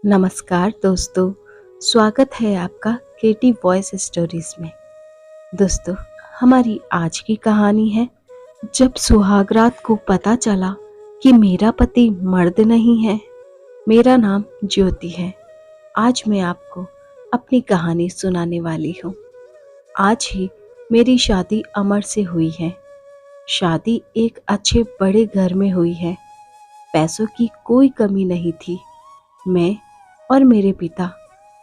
नमस्कार दोस्तों, स्वागत है आपका क्रिएटिव वॉइस स्टोरीज में। दोस्तों, हमारी आज की कहानी है जब सुहागरात को पता चला कि मेरा पति मर्द नहीं है। मेरा नाम ज्योति है। आज मैं आपको अपनी कहानी सुनाने वाली हूँ। आज ही मेरी शादी अमर से हुई है। शादी एक अच्छे बड़े घर में हुई है। पैसों की कोई कमी नहीं थी। मैं और मेरे पिता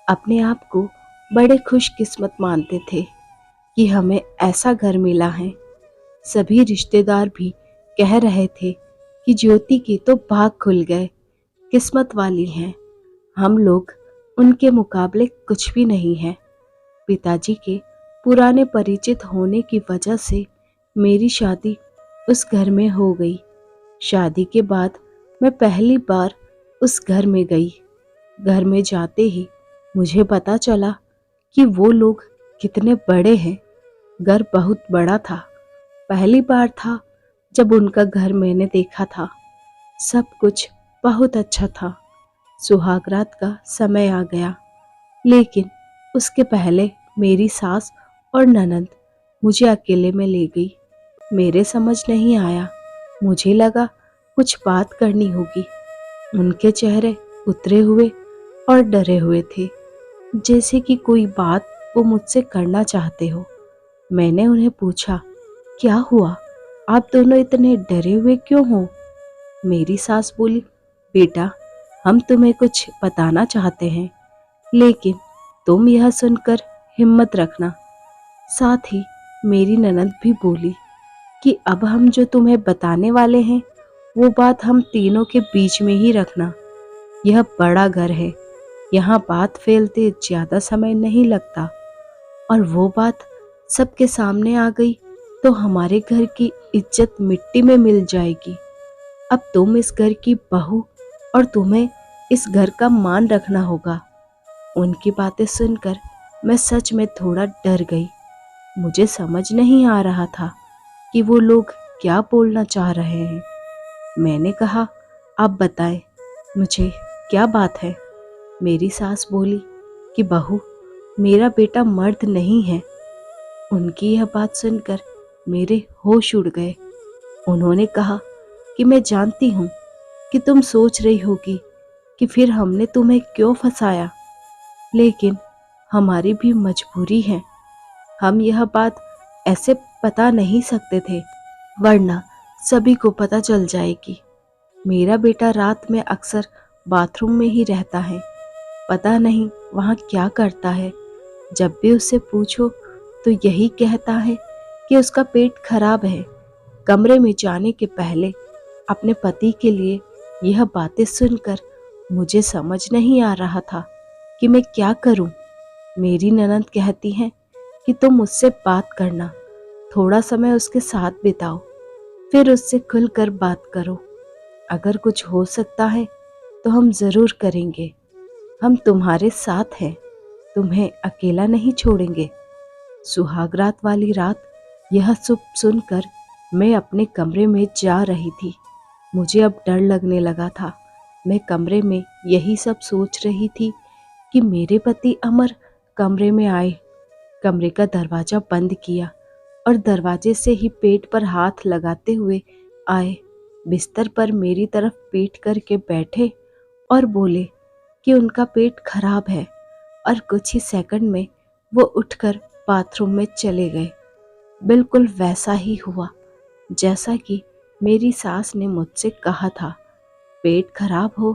अपने आप को बड़े खुशकिस्मत मानते थे कि हमें ऐसा घर मिला है। सभी रिश्तेदार भी कह रहे थे कि ज्योति के तो भाग खुल गए, किस्मत वाली हैं। हम लोग उनके मुकाबले कुछ भी नहीं हैं। पिताजी के पुराने परिचित होने की वजह से मेरी शादी उस घर में हो गई। शादी के बाद मैं पहली बार उस घर में गई। घर में जाते ही मुझे पता चला कि वो लोग कितने बड़े हैं। घर बहुत बड़ा था। पहली बार था जब उनका घर मैंने देखा था। सब कुछ बहुत अच्छा था। सुहागरात का समय आ गया, लेकिन उसके पहले मेरी सास और ननंद मुझे अकेले में ले गई। मेरे समझ नहीं आया। मुझे लगा कुछ बात करनी होगी। उनके चेहरे उतरे हुए और डरे हुए थे, जैसे कि कोई बात वो मुझसे करना चाहते हो। मैंने उन्हें पूछा, क्या हुआ? आप दोनों इतने डरे हुए क्यों हो? मेरी सास बोली, बेटा, हम तुम्हें कुछ बताना चाहते हैं, लेकिन तुम यह सुनकर हिम्मत रखना। साथ ही मेरी ननद भी बोली कि अब हम जो तुम्हें बताने वाले हैं वो बात हम तीनों के बीच में ही रखना। यह बड़ा घर है, यहाँ बात फैलते ज्यादा समय नहीं लगता, और वो बात सबके सामने आ गई तो हमारे घर की इज्जत मिट्टी में मिल जाएगी। अब तुम इस घर की बहू और तुम्हें इस घर का मान रखना होगा। उनकी बातें सुनकर मैं सच में थोड़ा डर गई। मुझे समझ नहीं आ रहा था कि वो लोग क्या बोलना चाह रहे हैं। मैंने कहा, आप बताएं, मुझे क्या बात है? मेरी सास बोली कि बहू, मेरा बेटा मर्द नहीं है। उनकी यह बात सुनकर मेरे होश उड़ गए। उन्होंने कहा कि मैं जानती हूँ कि तुम सोच रही होगी कि फिर हमने तुम्हें क्यों फंसाया, लेकिन हमारी भी मजबूरी है। हम यह बात ऐसे बता नहीं सकते थे, वरना सभी को पता चल जाएगी। मेरा बेटा रात में अक्सर बाथरूम में ही रहता है। पता नहीं वहाँ क्या करता है। जब भी उससे पूछो तो यही कहता है कि उसका पेट खराब है। कमरे में जाने के पहले अपने पति के लिए यह बातें सुनकर मुझे समझ नहीं आ रहा था कि मैं क्या करूं। मेरी ननद कहती हैं कि तुम मुझसे बात करना, थोड़ा समय उसके साथ बिताओ, फिर उससे खुलकर बात करो। अगर कुछ हो सकता है तो हम ज़रूर करेंगे। हम तुम्हारे साथ हैं, तुम्हें अकेला नहीं छोड़ेंगे। सुहागरात वाली रात यह सब सुनकर मैं अपने कमरे में जा रही थी। मुझे अब डर लगने लगा था। मैं कमरे में यही सब सोच रही थी कि मेरे पति अमर कमरे में आए। कमरे का दरवाज़ा बंद किया और दरवाजे से ही पेट पर हाथ लगाते हुए आए। बिस्तर पर मेरी तरफ पीठ करके बैठे और बोले कि उनका पेट खराब है, और कुछ ही सेकंड में वो उठकर बाथरूम में चले गए। बिल्कुल वैसा ही हुआ जैसा कि मेरी सास ने मुझसे कहा था। पेट खराब हो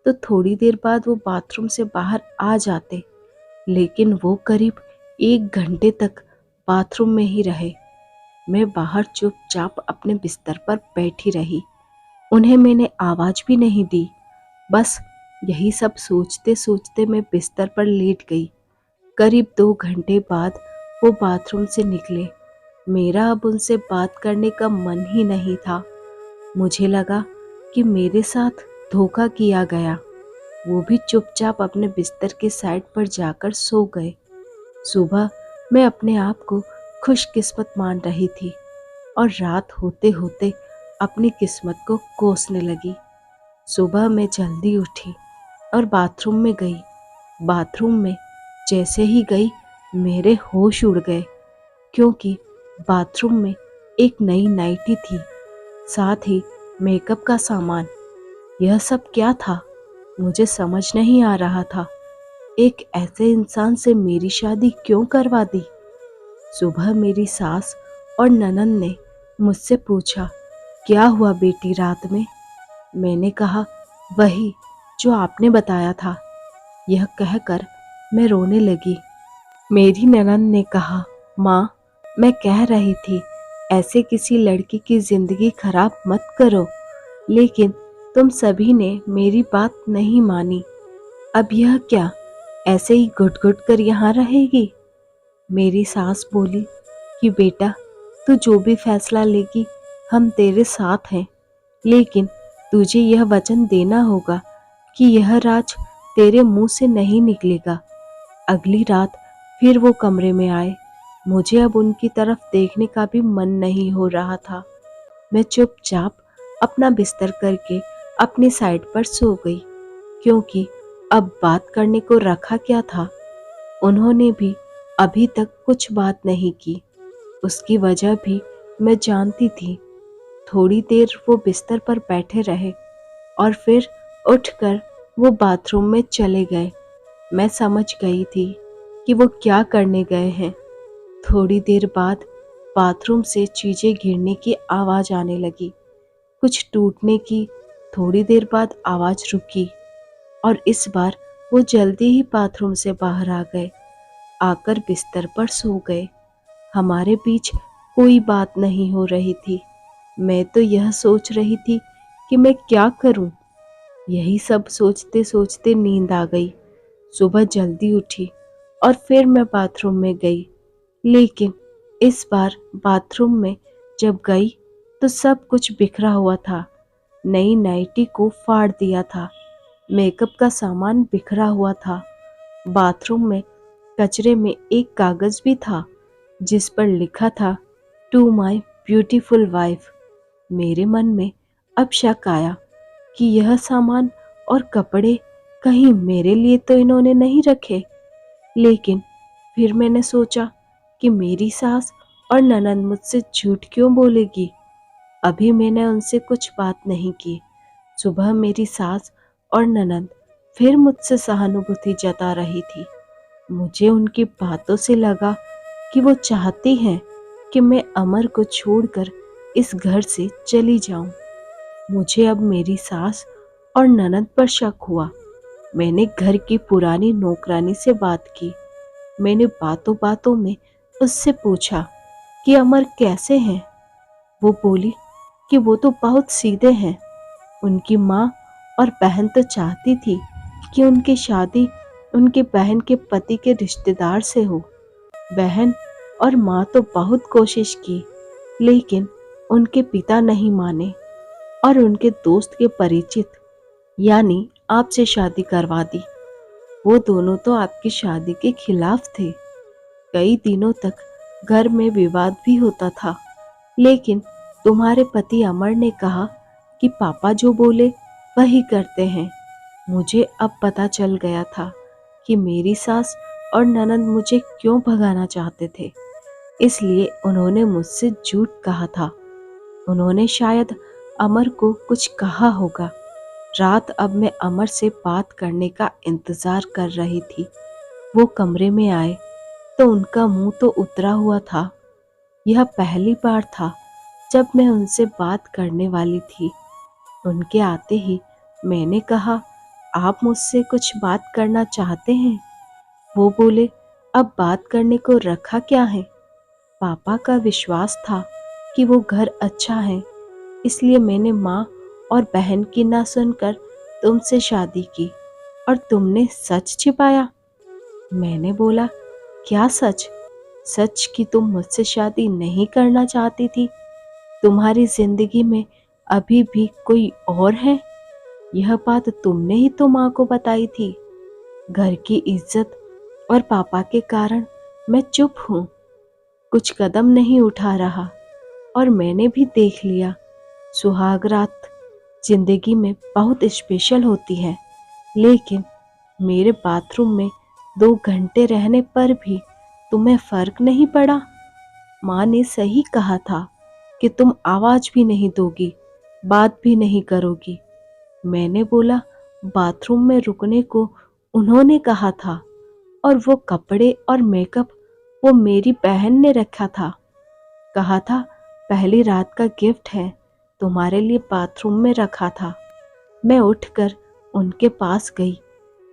तो थोड़ी देर बाद वो बाथरूम से बाहर आ जाते, लेकिन वो करीब 1 घंटे तक बाथरूम में ही रहे। मैं बाहर चुपचाप अपने बिस्तर पर बैठी रही। उन्हें मैंने आवाज भी नहीं दी। बस यही सब सोचते सोचते मैं बिस्तर पर लेट गई। करीब 2 घंटे बाद वो बाथरूम से निकले। मेरा अब उनसे बात करने का मन ही नहीं था। मुझे लगा कि मेरे साथ धोखा किया गया। वो भी चुपचाप अपने बिस्तर के साइड पर जाकर सो गए। सुबह मैं अपने आप को खुशकिस्मत मान रही थी और रात होते होते अपनी किस्मत को कोसने लगी। सुबह मैं जल्दी उठी और बाथरूम में गई। बाथरूम में जैसे ही गई मेरे होश उड़ गए, क्योंकि बाथरूम में एक नई नाइटी थी, साथ ही मेकअप का सामान। यह सब क्या था मुझे समझ नहीं आ रहा था। एक ऐसे इंसान से मेरी शादी क्यों करवा दी? सुबह मेरी सास और ननंद ने मुझसे पूछा, क्या हुआ बेटी रात में? मैंने कहा, वही जो आपने बताया था। यह कहकर मैं रोने लगी। मेरी ननंद ने कहा, माँ, मैं कह रही थी ऐसे किसी लड़की की जिंदगी खराब मत करो, लेकिन तुम सभी ने मेरी बात नहीं मानी। अब यह क्या, ऐसे ही घुट घुट कर यहाँ रहेगी? मेरी सास बोली कि बेटा, तू जो भी फैसला लेगी हम तेरे साथ हैं, लेकिन तुझे यह वचन देना होगा कि यह राज तेरे मुंह से नहीं निकलेगा। अगली रात फिर वो कमरे में आए। मुझे अब उनकी तरफ देखने का भी मन नहीं हो रहा था। मैं चुपचाप अपना बिस्तर करके अपनी साइड पर सो गई, क्योंकि अब बात करने को रखा क्या था। उन्होंने भी अभी तक कुछ बात नहीं की। उसकी वजह भी मैं जानती थी। थोड़ी देर वो बिस्तर पर बैठे रहे और फिर उठकर वो बाथरूम में चले गए। मैं समझ गई थी कि वो क्या करने गए हैं। थोड़ी देर बाद बाथरूम से चीजें गिरने की आवाज आने लगी, कुछ टूटने की। थोड़ी देर बाद आवाज रुकी और इस बार वो जल्दी ही बाथरूम से बाहर आ गए, आकर बिस्तर पर सो गए। हमारे बीच कोई बात नहीं हो रही थी। मैं तो यह सोच रही थी कि मैं क्या करूं। यही सब सोचते सोचते नींद आ गई। सुबह जल्दी उठी और फिर मैं बाथरूम में गई, लेकिन इस बार बाथरूम में जब गई तो सब कुछ बिखरा हुआ था। नई नाइटी को फाड़ दिया था, मेकअप का सामान बिखरा हुआ था। बाथरूम में कचरे में एक कागज भी था जिस पर लिखा था, टू माई ब्यूटीफुल वाइफ। मेरे मन में अब शक आया कि यह सामान और कपड़े कहीं मेरे लिए तो इन्होंने नहीं रखे। लेकिन फिर मैंने सोचा कि मेरी सास और ननंद मुझसे झूठ क्यों बोलेगी। अभी मैंने उनसे कुछ बात नहीं की। सुबह मेरी सास और ननंद फिर मुझसे सहानुभूति जता रही थी। मुझे उनकी बातों से लगा कि वो चाहती हैं कि मैं अमर को छोड़कर इस घर से चली जाऊं। मुझे अब मेरी सास और ननद पर शक हुआ। मैंने घर की पुरानी नौकरानी से बात की। मैंने बातों बातों में उससे पूछा कि अमर कैसे हैं। वो बोली कि वो तो बहुत सीधे हैं। उनकी माँ और बहन तो चाहती थी कि उनकी शादी उनके बहन के पति के रिश्तेदार से हो। बहन और माँ तो बहुत कोशिश की, लेकिन उनके पिता नहीं माने और उनके दोस्त के परिचित यानी आपसे शादी करवा दी। वो दोनों तो आपकी शादी के खिलाफ थे। कई दिनों तक घर में विवाद भी होता था, लेकिन तुम्हारे पति अमर ने कहा कि पापा जो बोले वही करते हैं। मुझे अब पता चल गया था कि मेरी सास और ननंद मुझे क्यों भगाना चाहते थे। इसलिए उन्होंने मुझसे झूठ कहा था। उन्होंने शायद अमर को कुछ कहा होगा। रात अब मैं अमर से बात करने का इंतजार कर रही थी। वो कमरे में आए तो उनका मुंह तो उतरा हुआ था। यह पहली बार था जब मैं उनसे बात करने वाली थी। उनके आते ही मैंने कहा, आप मुझसे कुछ बात करना चाहते हैं? वो बोले, अब बात करने को रखा क्या है? पापा का विश्वास था कि वो घर अच्छा है, इसलिए मैंने माँ और बहन की ना सुनकर तुमसे शादी की और तुमने सच छिपाया। मैंने बोला, क्या सच? सच कि तुम मुझसे शादी नहीं करना चाहती थी। तुम्हारी जिंदगी में अभी भी कोई और है। यह बात तुमने ही तो माँ को बताई थी। घर की इज्जत और पापा के कारण मैं चुप हूँ, कुछ कदम नहीं उठा रहा। और मैंने भी देख लिया, सुहाग रात जिंदगी में बहुत स्पेशल होती है, लेकिन मेरे बाथरूम में 2 घंटे रहने पर भी तुम्हें फर्क नहीं पड़ा। माँ ने सही कहा था कि तुम आवाज भी नहीं दोगी, बात भी नहीं करोगी। मैंने बोला, बाथरूम में रुकने को उन्होंने कहा था और वो कपड़े और मेकअप वो मेरी बहन ने रखा था। कहा था पहली रात का गिफ्ट है, तुम्हारे लिए बाथरूम में रखा था। मैं उठकर उनके पास गई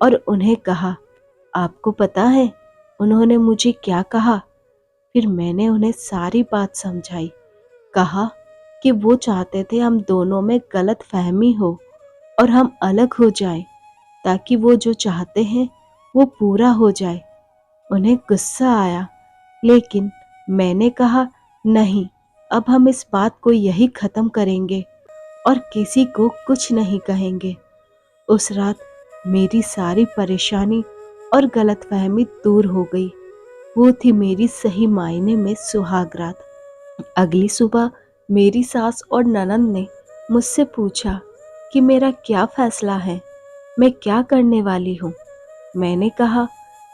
और उन्हें कहा, आपको पता है उन्होंने मुझे क्या कहा? फिर मैंने उन्हें सारी बात समझाई। कहा कि वो चाहते थे हम दोनों में गलत फहमी हो और हम अलग हो जाएं, ताकि वो जो चाहते हैं वो पूरा हो जाए। उन्हें गुस्सा आया, लेकिन मैंने कहा नहीं, अब हम इस बात को यही खत्म करेंगे और किसी को कुछ नहीं कहेंगे। उस रात मेरी सारी परेशानी और गलतफहमी दूर हो गई। वो थी मेरी सही मायने में सुहाग रात। अगली सुबह मेरी सास और ननंद ने मुझसे पूछा कि मेरा क्या फैसला है, मैं क्या करने वाली हूँ। मैंने कहा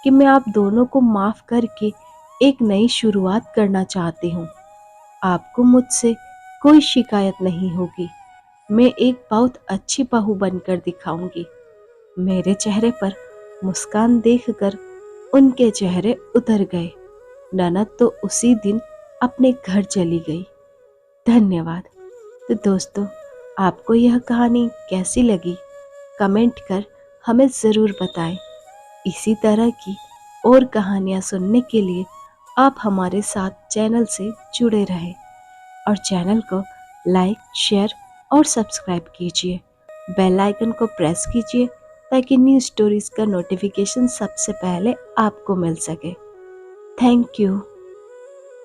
कि मैं आप दोनों को माफ़ करके एक नई शुरुआत करना चाहती हूँ। आपको मुझसे कोई शिकायत नहीं होगी। मैं एक बहुत अच्छी बहू बनकर दिखाऊंगी। मेरे चेहरे पर मुस्कान देखकर उनके चेहरे उतर गए। ननद तो उसी दिन अपने घर चली गई। धन्यवाद। तो दोस्तों, आपको यह कहानी कैसी लगी? कमेंट कर हमें ज़रूर बताएं। इसी तरह की और कहानियाँ सुनने के लिए आप हमारे साथ चैनल से जुड़े रहें और चैनल को लाइक, शेयर और सब्सक्राइब कीजिए। बेल आइकन को प्रेस कीजिए ताकि न्यू स्टोरीज का नोटिफिकेशन सबसे पहले आपको मिल सके। Thank you.